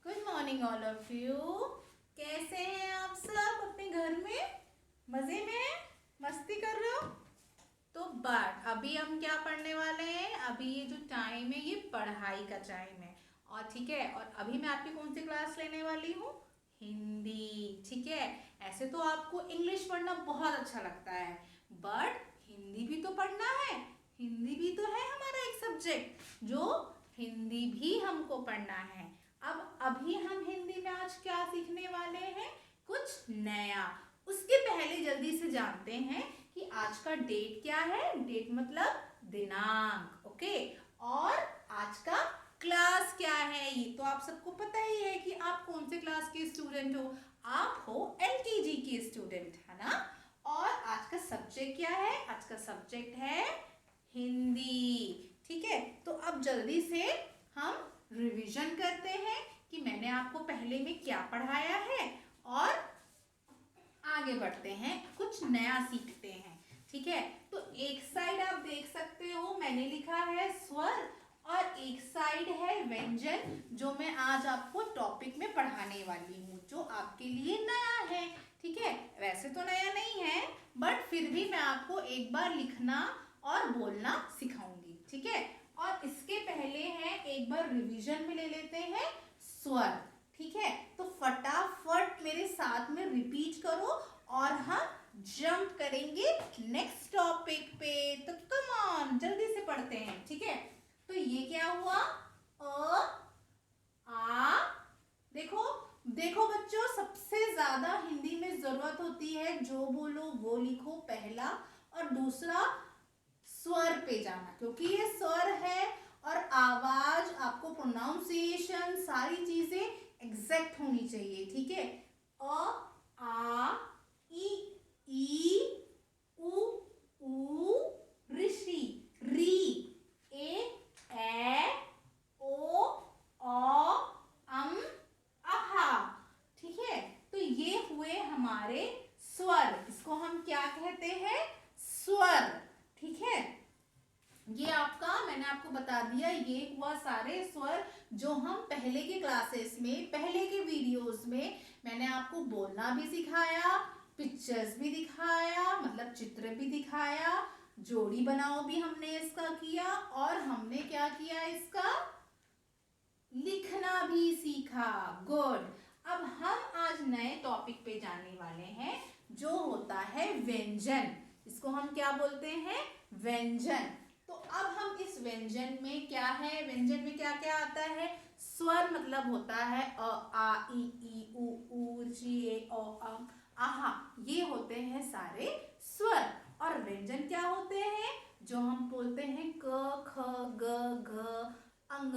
Good morning all of you. कैसे हैं आप सब? अपने घर में मजे में मस्ती कर रहे हो? तो बट अभी हम क्या पढ़ने वाले हैं? अभी ये जो टाइम है ये पढ़ाई का टाइम है, और ठीक है। और अभी मैं आपकी कौन सी क्लास लेने वाली हूँ? हिंदी। ठीक है। ऐसे तो आपको इंग्लिश पढ़ना बहुत अच्छा लगता है, बट हिंदी भी तो पढ़ना है। हिंदी भी तो है हमारा एक सब्जेक्ट, जो हिंदी भी हमको पढ़ना है। अब अभी हम हिंदी में आज क्या सीखने वाले हैं? कुछ नया। उसके पहले जल्दी से जानते हैं कि आज का डेट क्या है। डेट मतलब दिनांक, ओके। और आज का क्लास क्या है, ये तो आप सबको पता ही है कि आप कौन से क्लास के स्टूडेंट हो। आप हो एलकेजी के स्टूडेंट, है ना। और आज का सब्जेक्ट क्या है? आज का सब्जेक्ट है हिंदी। ठीक है, तो अब जल्दी से हम रिवीजन करते हैं कि मैंने आपको पहले में क्या पढ़ाया है, और आगे बढ़ते हैं, कुछ नया सीखते हैं। ठीक है, तो एक साइड आप देख सकते हो मैंने लिखा है स्वर, और एक साइड है व्यंजन, जो मैं आज आपको टॉपिक में पढ़ाने वाली हूँ, जो आपके लिए नया है। ठीक है, वैसे तो नया नहीं है, बट फिर भी मैं आपको एक बार लिखना और बोलना सिखाऊंगी। ठीक है, और इसके पहले है एक बार रिवीजन में ले लेते हैं स्वर। ठीक है, तो फटाफट मेरे साथ में रिपीट करो और हम जंप करेंगे नेक्स्ट टॉपिक पे। तो कम ऑन, जल्दी से पढ़ते हैं। ठीक है, तो ये क्या हुआ? अ आ। देखो देखो बच्चों, सबसे ज्यादा हिंदी में जरूरत होती है जो बोलो वो लिखो, पहला। और दूसरा स्वर पे जाना, क्योंकि ये स्वर है, और आवाज आपको प्रोनाउंसिएशन सारी चीजें एग्जैक्ट होनी चाहिए। ठीक है, अ आ ई उ ऊ ऋषि री ए ओ अम आहा। ठीक है, तो ये हुए हमारे स्वर। इसको हम क्या कहते हैं? स्वर। ठीक है, ये आपका मैंने आपको बता दिया, ये हुआ सारे स्वर जो हम पहले के क्लासेस में, पहले के वीडियोस में मैंने आपको बोलना भी सिखाया, पिक्चर्स भी दिखाया, मतलब चित्र भी दिखाया, जोड़ी बनाओ भी हमने इसका किया, और हमने क्या किया, इसका लिखना भी सीखा। गुड। अब हम आज नए टॉपिक पे जाने वाले हैं, जो होता है व्यंजन। इसको हम क्या बोलते हैं? व्यंजन। तो अब हम इस व्यंजन में क्या है, व्यंजन में क्या क्या आता है? स्वर मतलब होता है अ आ ई उ ऋ ए ओ अम आहा, ये होते हैं सारे स्वर। और व्यंजन क्या होते हैं? जो हम बोलते हैं क ख ग घ अंग,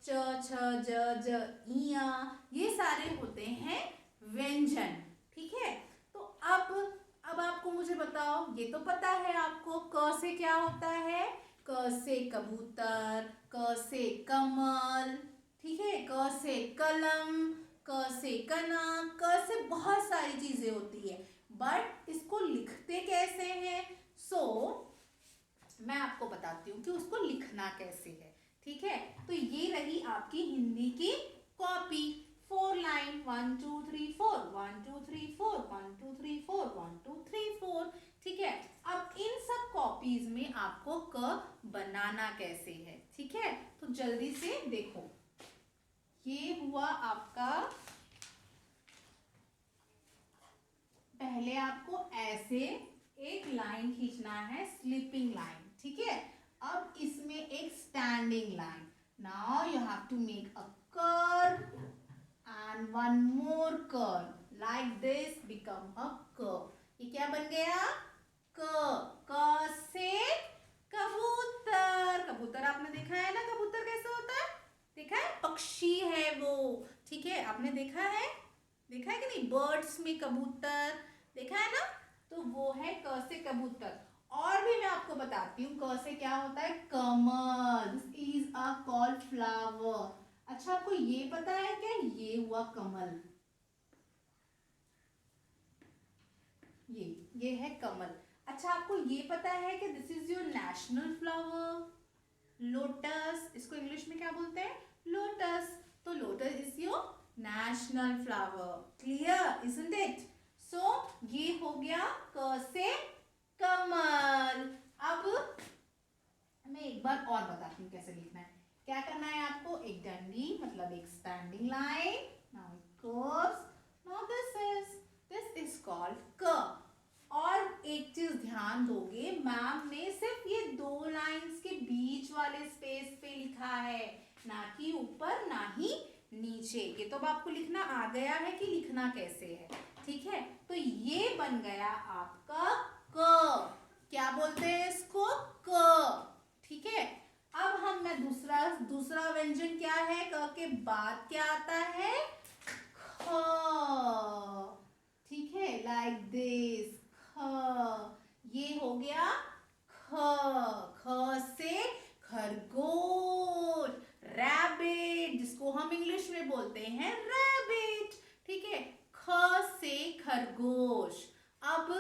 च छ ज ज इया, ये सारे होते हैं व्यंजन। ठीक है, तो अब आपको मुझे बताओ, ये तो पता है आपको क से क्या होता है? क से कबूतर, क से कमल, ठीक है, क से कलम, क से कना, क से बहुत सारी चीजें होती है, बट इसको लिखते कैसे हैं? मैं आपको बताती हूँ कि उसको लिखना कैसे है। ठीक है, तो ये रही आपकी हिंदी की कॉपी। 4 लाइन, 1 2 3 4, 1 2 3 4, 1 2 3 4, 1 2 3 4। ठीक है, अब इन सब कॉपीज में आपको क बनाना कैसे है? ठीक है, तो जल्दी से देखो, ये हुआ आपका, पहले आपको ऐसे एक लाइन खींचना है, स्लीपिंग लाइन। ठीक है, अब इसमें एक standing line. Now you have to make a curve and one more curve, like this become a curve. ये क्या बन गया? क से कबूतर। कबूतर आपने देखा है ना, कबूतर कैसे होता है? देखा है, पक्षी है वो। ठीक है, आपने देखा है, देखा है कि नहीं? बर्ड्स में कबूतर देखा है ना, तो वो है क से कबूतर। और भी मैं आपको बताती हूँ क से क्या होता है? कमल। This is a called flower. अच्छा, आपको ये पता है क्या? ये हुआ कमल, ये है कमल। अच्छा, आपको ये पता है कि this is your national flower? Lotus, इसको इंग्लिश में क्या क्या बोलते हैं? लोटस। तो lotus is your national flower. Clear isn't it? So ये हो गया क से कमल। अब मैं एक बार और बताती हूँ कैसे लिखना है। क्या करना है आपको? एक डंडी मतलब एक standing line, now it curves, now this is called क। और एक चीज ध्यान दोगे, मैम ने सिर्फ ये दो लाइंस के बीच वाले स्पेस पे लिखा है, ना कि ऊपर ना ही नीचे। ये तो अब आपको लिखना आ गया है कि लिखना कैसे है, ठीक है? तो ये बन गया आपका क। क्या बोलते हैं इसको? क। ठीक है। अब मैं दूसरा व्यंजन क्या है? क के बाद क्या आता है? ख। ठीक है, लाइक दिस, ख। ये हो गया ख। ख से खरगोश, रैबिट, जिसको हम इंग्लिश में बोलते हैं रैबिट। ठीक है, ख से खरगोश। अब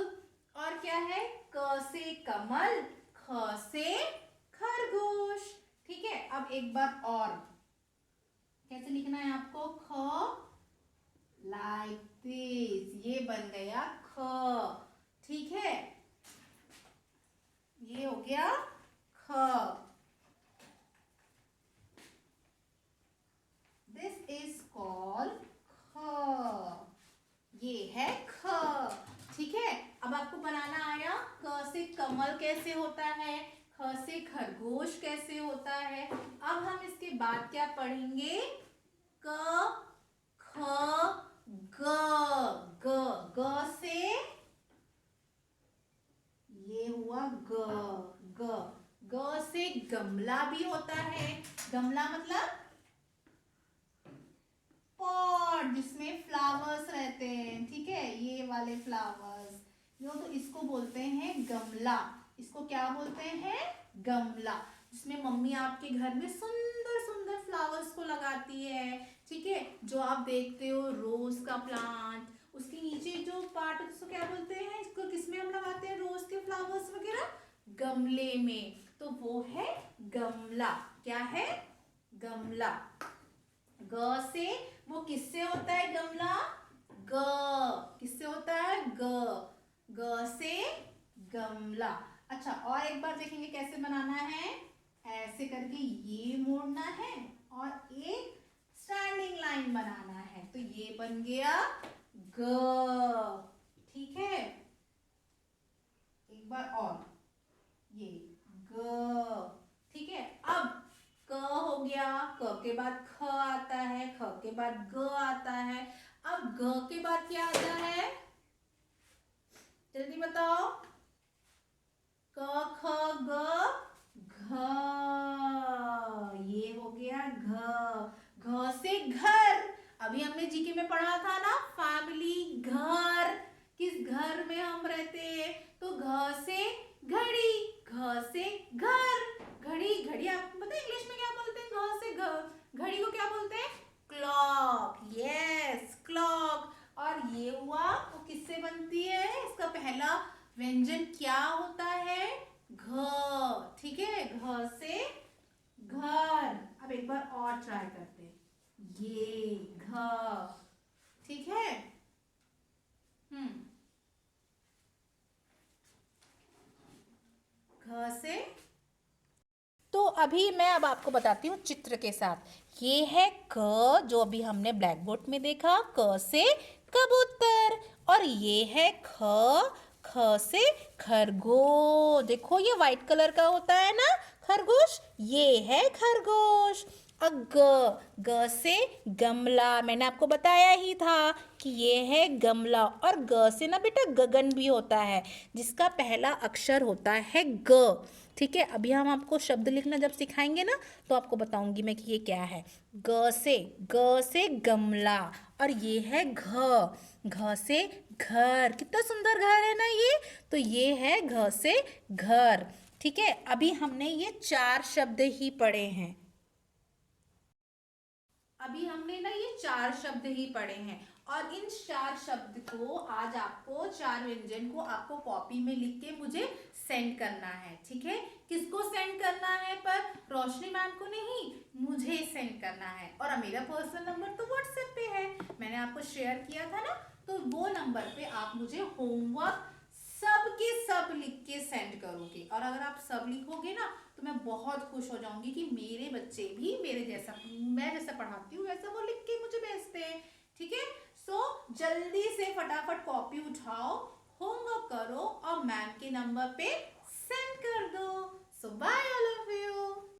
और क्या है? क से कमल, ख से खरगोश। ठीक है, अब एक बार और कैसे लिखना है आपको? ख लाइक दिस, ये बन गया ख। ठीक है, ये हो गया ख। दिस इज कॉल्ड ख। ये है ख। ठीक है, अब आपको बनाना आया क से कमल कैसे होता है, ख से खरगोश कैसे होता है। अब हम इसके बाद क्या पढ़ेंगे? क ख ग। ग, ग से ये हुआ ग। ग, ग से गमला भी होता है। गमला मतलब पॉट, जिसमें फ्लावर्स रहते हैं। ठीक है, ये वाले फ्लावर्स, यो तो इसको बोलते हैं गमला। इसको क्या बोलते हैं? गमला। जिसमें मम्मी आपके घर में सुंदर सुंदर फ्लावर्स को लगाती है। ठीक है, जो आप देखते हो रोज का प्लांट, उसके नीचे जो पार्ट उसको क्या बोलते हैं? इसको किसमें हम लगाते हैं रोज के फ्लावर्स वगैरह? गमले में। तो वो है गमला। क्या है? गमला। ग से वो किससे होता है गमला? ग, किससे होता है? ग। ग से गमला। अच्छा, और एक बार देखेंगे कैसे बनाना है। ऐसे करके ये मोड़ना है और एक स्टैंडिंग लाइन बनाना है, तो ये बन गया ग। ठीक है, एक बार और, ये ग। ठीक है, अब क हो गया, क के बाद ख आता है, ख के बाद ग आता है। अब ग के बाद क्या आता है? जल्दी बताओ। क ख ग घ। ये हो गया घ। घ से घर। अभी हमने जीके में पढ़ा था ना, फैमिली, घर, किस घर में हम रहते हैं। तो घ से घड़ी, घ से घर। घड़ी, घड़ी आपको पता है इंग्लिश में क्या बोलते हैं? घ से घड़ी को क्या बोलते हैं? क्लॉक। Yes, clock. और ये हुआ वो किससे बनती है? इसका पहला व्यंजन क्या होता है? घ। ठीक है, घ से घर। अब एक बार और ट्राई करते हैं, ये घ। ठीक है, घ से। तो अभी मैं अब आपको बताती हूँ चित्र के साथ। ये है क, जो अभी हमने ब्लैक बोर्ड में देखा, क से कबूतर। और ये है ख, ख से खरगोश। देखो ये व्हाइट कलर का होता है ना खरगोश, ये है खरगोश। और ग, ग से गमला। मैंने आपको बताया ही था कि ये है गमला। और ग से ना बेटा गगन भी होता है, जिसका पहला अक्षर होता है ग। ठीक है, अभी हम आपको शब्द लिखना जब सिखाएंगे ना, तो आपको बताऊंगी मैं कि ये क्या है। ग से गमला। और ये है घ, घ से घर। कितना सुंदर घर है ना ये। तो ये है घ से घर। ठीक है, अभी हमने ये 4 शब्द ही पढ़े हैं। अभी हमने ना ये 4 शब्द ही पढ़े हैं, और इन 4 शब्द को आज आपको 4 व्यंजन को आपको कॉपी में लिख के मुझे सेंड करना है। ठीक है, किसको सेंड करना है? पर रोशनी मैम को नहीं, मुझे सेंड करना है। और मेरा पर्सनल नंबर तो व्हाट्सएप पे है, मैंने आपको शेयर किया था ना, तो वो नंबर पे आप मुझे होमवर्क सब के सब लिख के सेंड करोगे। और अगर आप सब लिखोगे ना तो मैं बहुत खुश हो जाऊंगी कि मेरे बच्चे भी मेरे जैसा, मैं जैसा पढ़ाती हूँ वैसा वो लिख के मुझे भेजते हैं। ठीक है, सो जल्दी से फटाफट कॉपी उठाओ, होमवर्क करो और मैम के नंबर पे सेंड कर दो। सो बाय ऑल ऑफ यू।